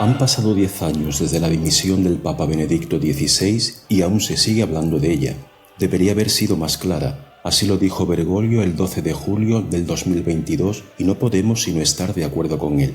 Han pasado 10 años desde la dimisión del Papa Benedicto XVI y aún se sigue hablando de ella. Debería haber sido más clara, así lo dijo Bergoglio el 12 de julio del 2022 y no podemos sino estar de acuerdo con él.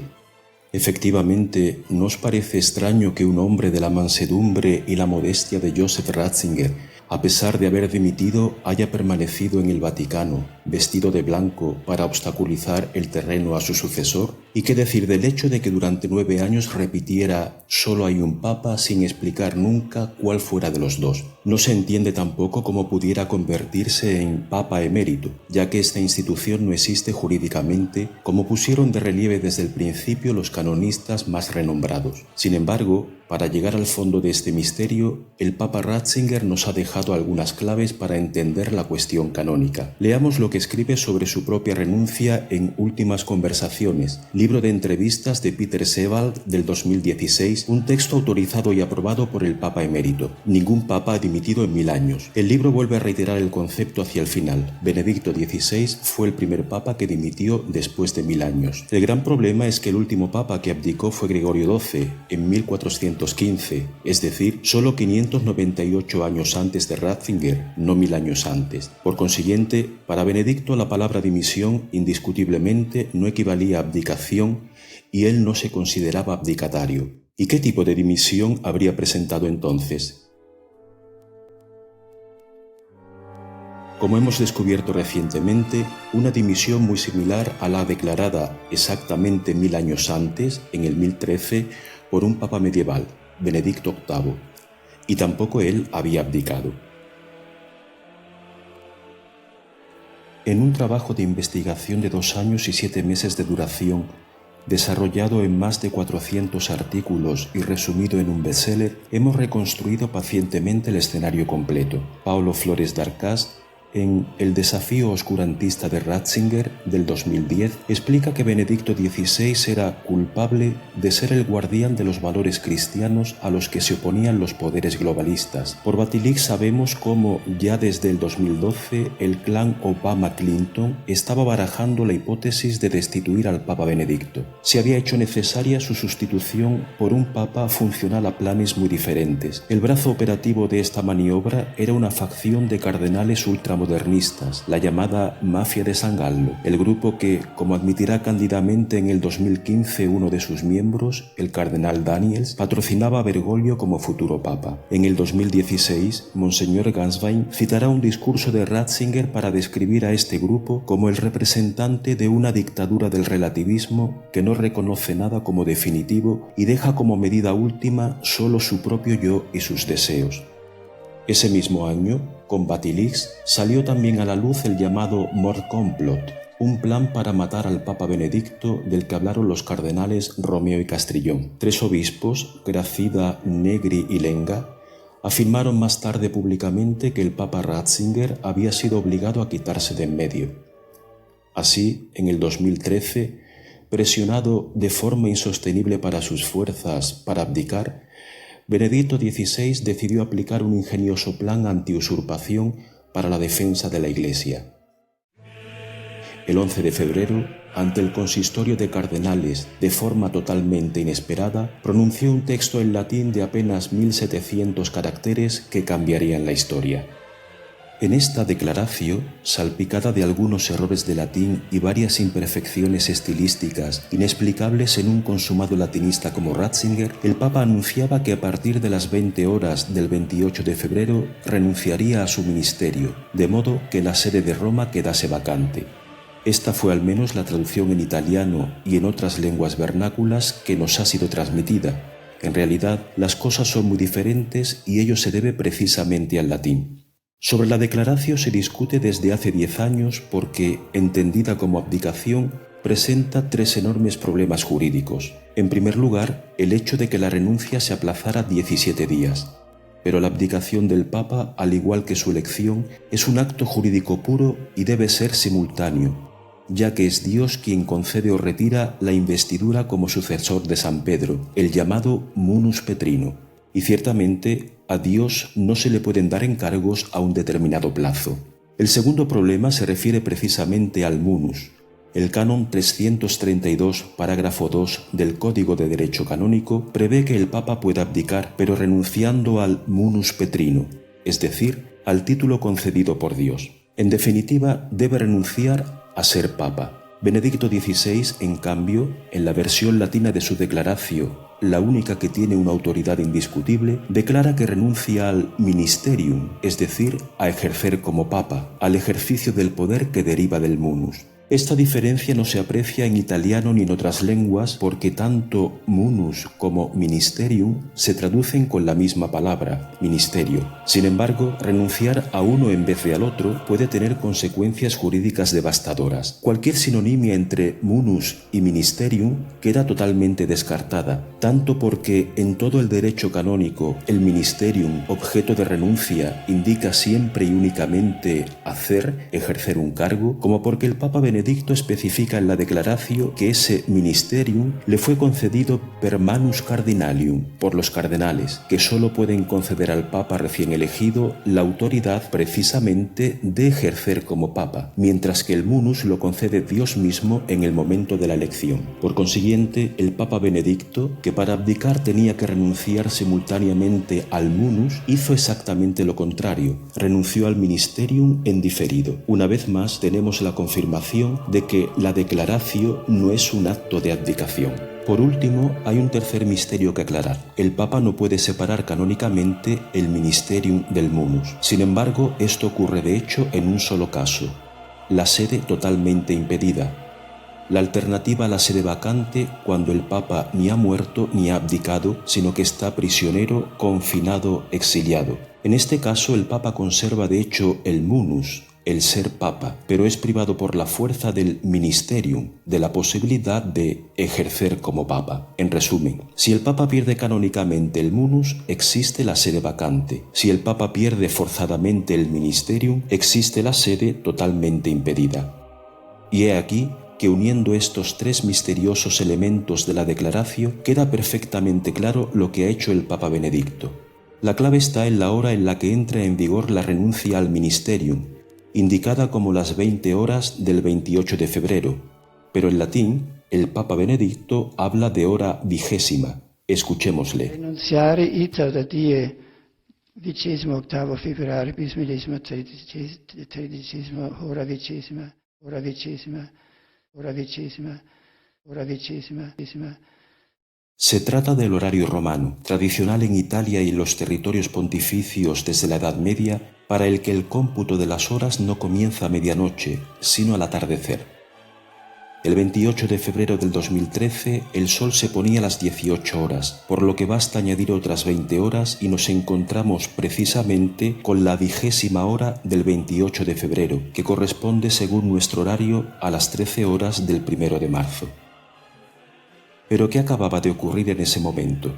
Efectivamente, ¿no os parece extraño que un hombre de la mansedumbre y la modestia de Joseph Ratzinger, a pesar de haber dimitido, haya permanecido en el Vaticano, vestido de blanco, para obstaculizar el terreno a su sucesor? ¿Y qué decir del hecho de que durante 9 años repitiera «solo hay un papa» sin explicar nunca cuál fuera de los dos? No se entiende tampoco cómo pudiera convertirse en papa emérito, ya que esta institución no existe jurídicamente, como pusieron de relieve desde el principio los canonistas más renombrados. Sin embargo, para llegar al fondo de este misterio, el Papa Ratzinger nos ha dejado algunas claves para entender la cuestión canónica. Leamos lo que escribe sobre su propia renuncia en Últimas Conversaciones, libro de entrevistas de Peter Sebald del 2016, un texto autorizado y aprobado por el Papa emérito. Ningún papa ha dimitido en 1000 años. El libro vuelve a reiterar el concepto hacia el final. Benedicto XVI fue el primer papa que dimitió después de 1000 años. El gran problema es que el último papa que abdicó fue Gregorio XII, en 1415, es decir, solo 598 años antes de Ratzinger, no 1000 años antes. Por consiguiente, para Benedicto la palabra dimisión indiscutiblemente no equivalía a abdicación y él no se consideraba abdicatario. ¿Y qué tipo de dimisión habría presentado entonces? Como hemos descubierto recientemente, una dimisión muy similar a la declarada exactamente 1000 años antes, en el 1013, por un papa medieval, Benedicto VIII, y tampoco él había abdicado. En un trabajo de investigación de 2 años y 7 meses de duración, desarrollado en más de 400 artículos y resumido en un bestseller, hemos reconstruido pacientemente el escenario completo. Paulo Flores Darcás, en El desafío oscurantista de Ratzinger del 2010, explica que Benedicto XVI era culpable de ser el guardián de los valores cristianos a los que se oponían los poderes globalistas. Por Batilix sabemos cómo ya desde el 2012 el clan Obama-Clinton estaba barajando la hipótesis de destituir al Papa Benedicto. Se había hecho necesaria su sustitución por un papa funcional a planes muy diferentes. El brazo operativo de esta maniobra era una facción de cardenales ultramontanos modernistas, la llamada Mafia de San Gallo, el grupo que, como admitirá cándidamente en el 2015 uno de sus miembros, el cardenal Daniels, patrocinaba a Bergoglio como futuro papa. En el 2016, Monseñor Ganswein citará un discurso de Ratzinger para describir a este grupo como el representante de una dictadura del relativismo que no reconoce nada como definitivo y deja como medida última solo su propio yo y sus deseos. Ese mismo año, con Batilix, salió también a la luz el llamado Mordkomplot, un plan para matar al Papa Benedicto del que hablaron los cardenales Romeo y Castrillón. 3 obispos, Gracida, Negri y Lenga, afirmaron más tarde públicamente que el Papa Ratzinger había sido obligado a quitarse de en medio. Así, en el 2013, presionado de forma insostenible para sus fuerzas para abdicar, Benedicto XVI decidió aplicar un ingenioso plan antiusurpación para la defensa de la Iglesia. El 11 de febrero, ante el consistorio de cardenales, de forma totalmente inesperada, pronunció un texto en latín de apenas 1700 caracteres que cambiarían la historia. En esta declaración, salpicada de algunos errores de latín y varias imperfecciones estilísticas inexplicables en un consumado latinista como Ratzinger, el Papa anunciaba que a partir de las 20 horas del 28 de febrero renunciaría a su ministerio, de modo que la sede de Roma quedase vacante. Esta fue al menos la traducción en italiano y en otras lenguas vernáculas que nos ha sido transmitida. En realidad, las cosas son muy diferentes y ello se debe precisamente al latín. Sobre la declaración se discute desde hace 10 años porque, entendida como abdicación, presenta 3 enormes problemas jurídicos. En primer lugar, el hecho de que la renuncia se aplazara 17 días. Pero la abdicación del Papa, al igual que su elección, es un acto jurídico puro y debe ser simultáneo, ya que es Dios quien concede o retira la investidura como sucesor de San Pedro, el llamado munus petrino. Y ciertamente, a Dios no se le pueden dar encargos a un determinado plazo. El segundo problema se refiere precisamente al munus. El canon 332, parágrafo 2 del Código de Derecho Canónico prevé que el Papa pueda abdicar, pero renunciando al munus petrino, es decir, al título concedido por Dios. En definitiva, debe renunciar a ser Papa. Benedicto XVI, en cambio, en la versión latina de su declaración, la única que tiene una autoridad indiscutible, declara que renuncia al ministerium, es decir, a ejercer como Papa, al ejercicio del poder que deriva del munus. Esta diferencia no se aprecia en italiano ni en otras lenguas porque tanto munus como ministerium se traducen con la misma palabra, ministerio. Sin embargo, renunciar a uno en vez de al otro puede tener consecuencias jurídicas devastadoras. Cualquier sinonimia entre munus y ministerium queda totalmente descartada, tanto porque en todo el derecho canónico el ministerium, objeto de renuncia, indica siempre y únicamente hacer, ejercer un cargo, como porque el Papa Benedicto especifica en la declaratio que ese ministerium le fue concedido per manus cardinalium, por los cardenales, que solo pueden conceder al Papa recién elegido la autoridad precisamente de ejercer como Papa, mientras que el munus lo concede Dios mismo en el momento de la elección. Por consiguiente, el Papa Benedicto, que para abdicar tenía que renunciar simultáneamente al munus, hizo exactamente lo contrario, renunció al ministerium en diferido. Una vez más tenemos la confirmación de que la declaratio no es un acto de abdicación. Por último, hay un tercer misterio que aclarar. El Papa no puede separar canónicamente el ministerium del munus. Sin embargo, esto ocurre de hecho en un solo caso: la sede totalmente impedida. La alternativa a la sede vacante cuando el Papa ni ha muerto ni ha abdicado, sino que está prisionero, confinado, exiliado. En este caso, el Papa conserva de hecho el munus, el ser Papa, pero es privado por la fuerza del ministerium, de la posibilidad de ejercer como Papa. En resumen, si el Papa pierde canónicamente el munus, existe la sede vacante. Si el Papa pierde forzadamente el ministerium, existe la sede totalmente impedida. Y he aquí que uniendo estos tres misteriosos elementos de la declaratio queda perfectamente claro lo que ha hecho el Papa Benedicto. La clave está en la hora en la que entra en vigor la renuncia al ministerium, indicada como las 20 horas del 28 de febrero, pero en latín el Papa Benedicto habla de hora vigésima. Escuchémosle. Renunciare ita da die 28 febbraio bis millesimo 13 hora vigésima, hora vigésima, hora vigésima, hora vigésima, vigésima. Se trata del horario romano, tradicional en Italia y en los territorios pontificios desde la Edad Media, para el que el cómputo de las horas no comienza a medianoche, sino al atardecer. El 28 de febrero del 2013 el sol se ponía a las 18 horas, por lo que basta añadir otras 20 horas y nos encontramos precisamente con la 20ª hora del 28 de febrero, que corresponde según nuestro horario a las 13 horas del 1 de marzo. ¿Pero qué acababa de ocurrir en ese momento?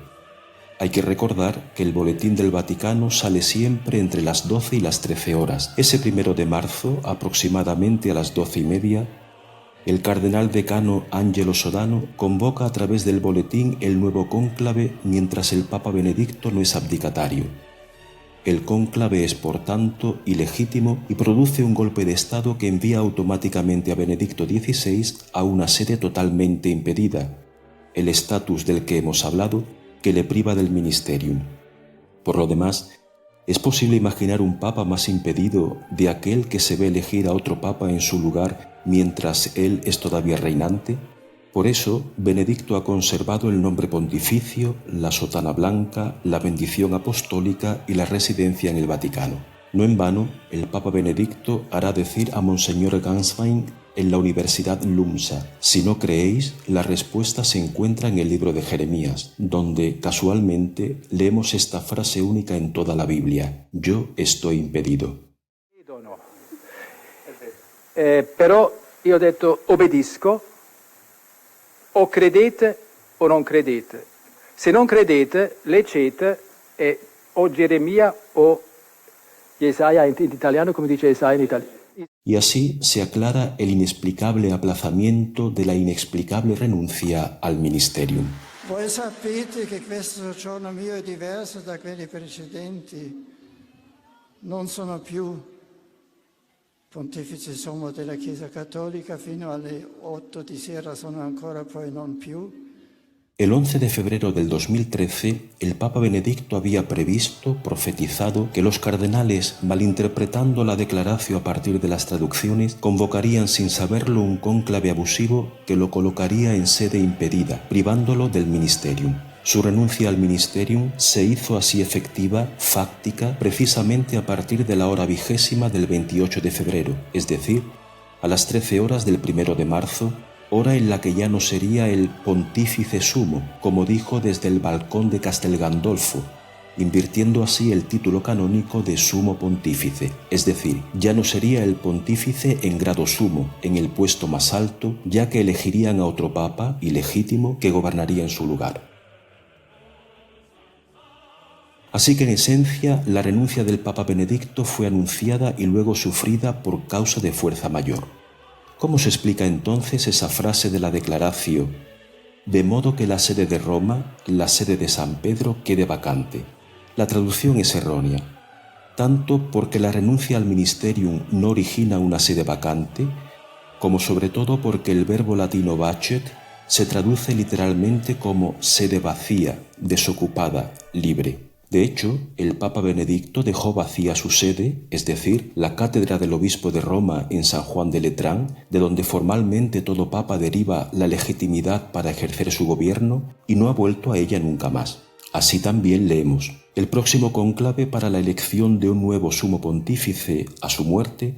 Hay que recordar que el Boletín del Vaticano sale siempre entre las 12 y las 13 horas. Ese 1 de marzo, aproximadamente a las 12:30, el cardenal decano Angelo Sodano convoca a través del boletín el nuevo cónclave mientras el Papa Benedicto no es abdicatario. El cónclave es, por tanto, ilegítimo y produce un golpe de Estado que envía automáticamente a Benedicto XVI a una sede totalmente impedida, el estatus del que hemos hablado, que le priva del ministerium. Por lo demás, ¿es posible imaginar un papa más impedido de aquel que se ve elegir a otro papa en su lugar mientras él es todavía reinante? Por eso, Benedicto ha conservado el nombre pontificio, la sotana blanca, la bendición apostólica y la residencia en el Vaticano. No en vano, el Papa Benedicto hará decir a Monseñor Ganswein en la Universidad LUMSA: si no creéis, la respuesta se encuentra en el libro de Jeremías, donde casualmente leemos esta frase única en toda la Biblia: yo estoy impedido. Però io ho detto obbedisco, o credete o non credete. Se non credete, leggete o Geremia o Jesaja in italiano, come dice Jesaja in italiano. Y así se aclara el inexplicable aplazamiento de la inexplicable renuncia al ministerium. Voi sapete che questo giorno mio è diverso da quelli precedenti. Non sono più Pontefice Sommo della Chiesa Cattolica fino alle 8 di sera, sono ancora poi non più. El 11 de febrero del 2013, el Papa Benedicto había previsto, profetizado, que los cardenales, malinterpretando la declaratio a partir de las traducciones, convocarían sin saberlo un cónclave abusivo que lo colocaría en sede impedida, privándolo del ministerium. Su renuncia al ministerium se hizo así efectiva, fáctica, precisamente a partir de la hora 20 del 28 de febrero, es decir, a las 13 horas del 1 de marzo, hora en la que ya no sería el Pontífice Sumo, como dijo desde el balcón de Castel Gandolfo, invirtiendo así el título canónico de Sumo Pontífice, es decir, ya no sería el Pontífice en grado sumo, en el puesto más alto, ya que elegirían a otro Papa, ilegítimo, que gobernaría en su lugar. Así que en esencia, la renuncia del Papa Benedicto fue anunciada y luego sufrida por causa de fuerza mayor. ¿Cómo se explica entonces esa frase de la declaratio, de modo que la sede de Roma, la sede de San Pedro, quede vacante? La traducción es errónea, tanto porque la renuncia al ministerium no origina una sede vacante, como sobre todo porque el verbo latino vacet se traduce literalmente como sede vacía, desocupada, libre. De hecho, el Papa Benedicto dejó vacía su sede, es decir, la cátedra del obispo de Roma en San Juan de Letrán, de donde formalmente todo papa deriva la legitimidad para ejercer su gobierno, y no ha vuelto a ella nunca más. Así también leemos: el próximo cónclave para la elección de un nuevo sumo pontífice a su muerte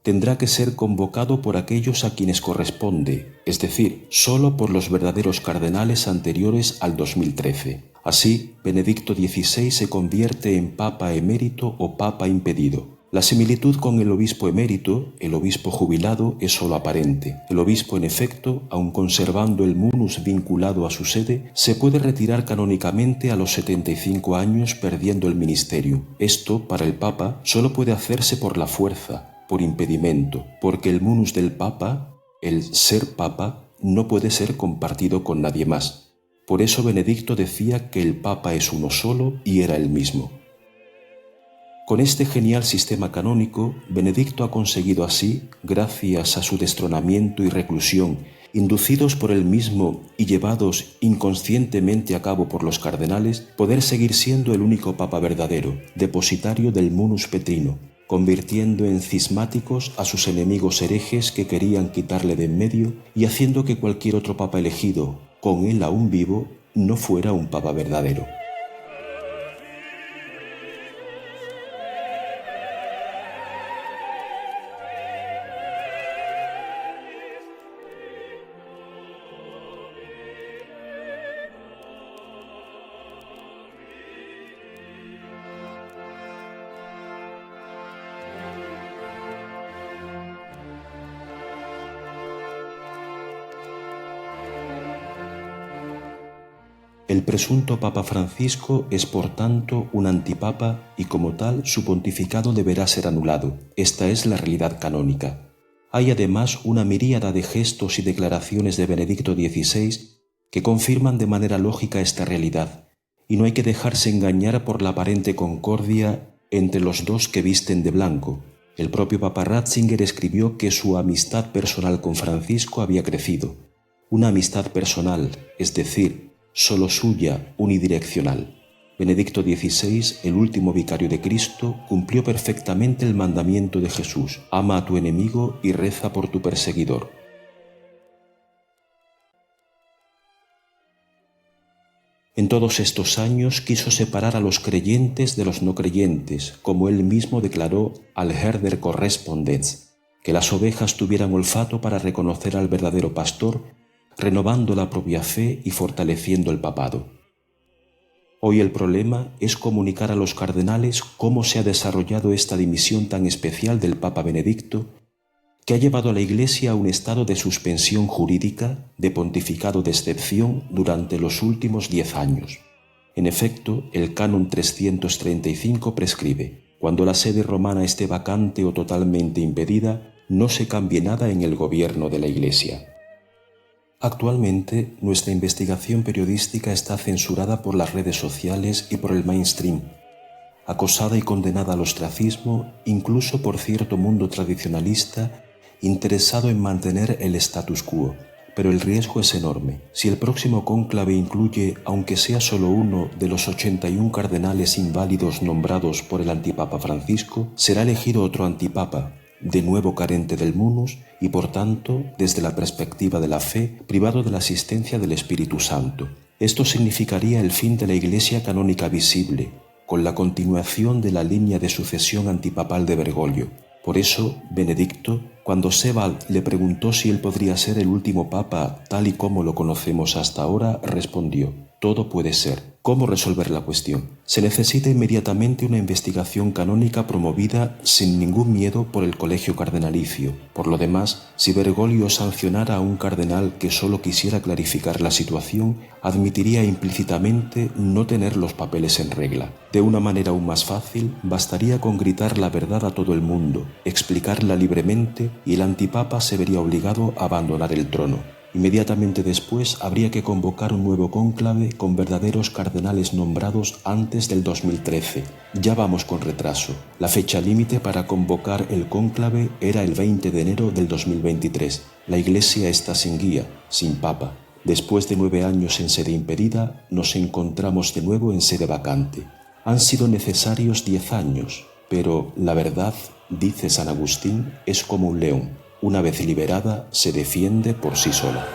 tendrá que ser convocado por aquellos a quienes corresponde, es decir, solo por los verdaderos cardenales anteriores al 2013. Así, Benedicto XVI se convierte en Papa emérito o Papa impedido. La similitud con el obispo emérito, el obispo jubilado, es solo aparente. El obispo, en efecto, aun conservando el munus vinculado a su sede, se puede retirar canónicamente a los 75 años perdiendo el ministerio. Esto, para el Papa, solo puede hacerse por la fuerza, por impedimento, porque el munus del Papa, el ser Papa, no puede ser compartido con nadie más. Por eso Benedicto decía que el Papa es uno solo y era el mismo. Con este genial sistema canónico, Benedicto ha conseguido así, gracias a su destronamiento y reclusión, inducidos por él mismo y llevados inconscientemente a cabo por los cardenales, poder seguir siendo el único Papa verdadero, depositario del munus petrino, convirtiendo en cismáticos a sus enemigos herejes que querían quitarle de en medio y haciendo que cualquier otro Papa elegido, con él aún vivo, no fuera un Papa verdadero. El presunto Papa Francisco es por tanto un antipapa y como tal su pontificado deberá ser anulado. Esta es la realidad canónica. Hay además una miríada de gestos y declaraciones de Benedicto XVI que confirman de manera lógica esta realidad, y no hay que dejarse engañar por la aparente concordia entre los dos que visten de blanco. El propio Papa Ratzinger escribió que su amistad personal con Francisco había crecido. Una amistad personal, es decir, solo suya, unidireccional. Benedicto XVI, el último vicario de Cristo, cumplió perfectamente el mandamiento de Jesús: ama a tu enemigo y reza por tu perseguidor. En todos estos años quiso separar a los creyentes de los no creyentes, como él mismo declaró al Herder Correspondence, que las ovejas tuvieran olfato para reconocer al verdadero pastor, renovando la propia fe y fortaleciendo el papado. Hoy el problema es comunicar a los cardenales cómo se ha desarrollado esta dimisión tan especial del Papa Benedicto, que ha llevado a la Iglesia a un estado de suspensión jurídica, de pontificado de excepción durante los últimos 10 años. En efecto, el Canon 335 prescribe: cuando la sede romana esté vacante o totalmente impedida, no se cambie nada en el gobierno de la Iglesia. Actualmente, nuestra investigación periodística está censurada por las redes sociales y por el mainstream. acosada y condenada al ostracismo, incluso por cierto mundo tradicionalista interesado en mantener el status quo. Pero el riesgo es enorme. Si el próximo cónclave incluye, aunque sea solo uno de los 81 cardenales inválidos nombrados por el antipapa Francisco, será elegido otro antipapa, de nuevo carente del munus y por tanto, desde la perspectiva de la fe, privado de la asistencia del Espíritu Santo. Esto significaría el fin de la Iglesia canónica visible, con la continuación de la línea de sucesión antipapal de Bergoglio. Por eso, Benedicto, cuando Sebald le preguntó si él podría ser el último papa tal y como lo conocemos hasta ahora, respondió: todo puede ser. ¿Cómo resolver la cuestión? Se necesita inmediatamente una investigación canónica promovida sin ningún miedo por el colegio cardenalicio. Por lo demás, si Bergoglio sancionara a un cardenal que solo quisiera clarificar la situación, admitiría implícitamente no tener los papeles en regla. De una manera aún más fácil, bastaría con gritar la verdad a todo el mundo, explicarla libremente y el antipapa se vería obligado a abandonar el trono. Inmediatamente después habría que convocar un nuevo cónclave con verdaderos cardenales nombrados antes del 2013. Ya vamos con retraso. La fecha límite para convocar el cónclave era el 20 de enero del 2023. La Iglesia está sin guía, sin papa. Después de 9 años en sede impedida, nos encontramos de nuevo en sede vacante. Han sido necesarios 10 años, pero la verdad, dice San Agustín, es como un león. Una vez liberada, se defiende por sí sola.